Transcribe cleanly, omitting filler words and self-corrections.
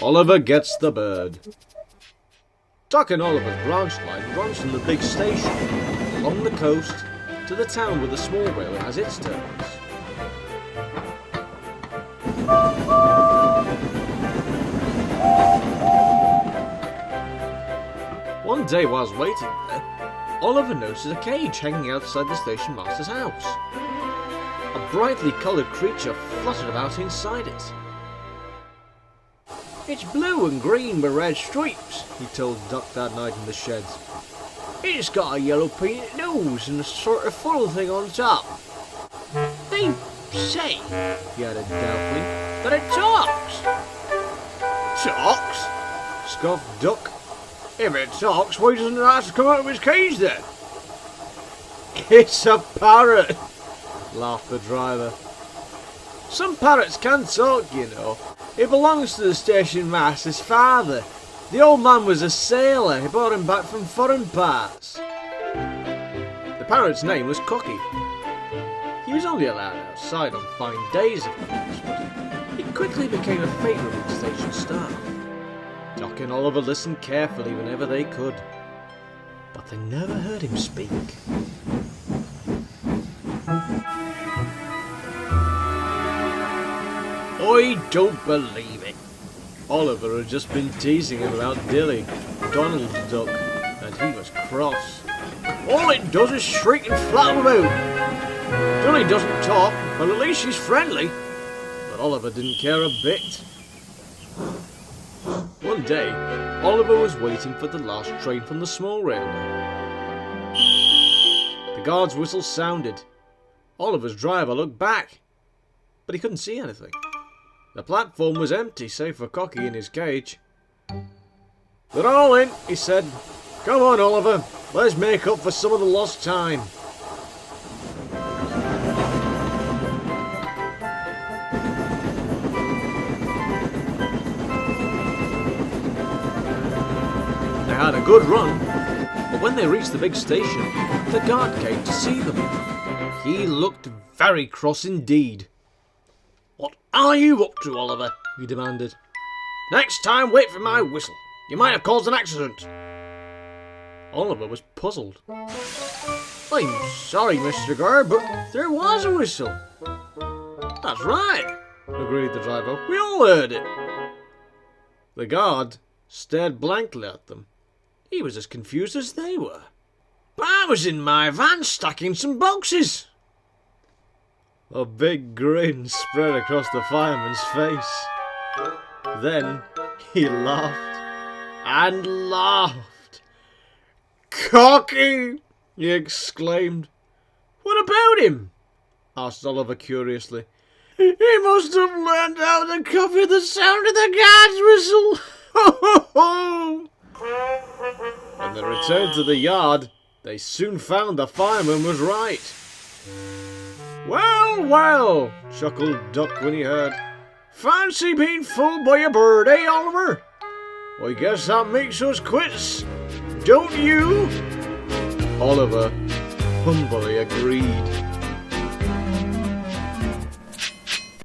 Oliver gets the bird. Duck and Oliver's branch line runs from the big station along the coast to the town where the small whale has its terminus. One day whilst waiting there, Oliver noticed a cage hanging outside the station master's house. A brightly coloured creature fluttered about inside it. "It's blue and green with red stripes," he told Duck that night in the sheds. "It's got a yellow painted nose and a sort of funnel thing on top. They say," he added doubtfully, "that it talks." "Talks?" scoffed Duck. "If it talks, why doesn't it have to come out of its cage then?" "It's a parrot," laughed the driver. "Some parrots can talk, you know. It belongs to the station master's father. The old man was a sailor. He brought him back from foreign parts." The parrot's name was Cookie. He was only allowed outside on fine days, of course, but he quickly became a favourite with the station staff. Duck and Oliver listened carefully whenever they could, but they never heard him speak. "I don't believe it." Oliver had just been teasing him about Dilly, Donald's duck, and he was cross. "All it does is shriek and flatter about. Dilly doesn't talk, but at least she's friendly." But Oliver didn't care a bit. One day, Oliver was waiting for the last train from the small railway. The guard's whistle sounded. Oliver's driver looked back, but he couldn't see anything. The platform was empty, save for Cocky in his cage. "They're all in," he said. "Come on, Oliver, let's make up for some of the lost time." They had a good run, but when they reached the big station, the guard came to see them. He looked very cross indeed. "What are you up to, Oliver?" he demanded. "Next time, wait for my whistle. You might have caused an accident." Oliver was puzzled. "I'm sorry, Mr. Guard, but there was a whistle." "That's right," agreed the driver. "We all heard it." The guard stared blankly at them. He was as confused as they were. "But I was in my van stacking some boxes." A big grin spread across the fireman's face. Then he laughed and laughed. "Cocky!" he exclaimed. "What about him?" asked Oliver curiously. "He must have learned how to copy the sound of the guard's whistle." Ho ho ho! When they returned to the yard, they soon found the fireman was right. "Well, well," chuckled Duck when he heard. "Fancy being fooled by a bird, eh, Oliver? I guess that makes us quits, don't you?" Oliver humbly agreed.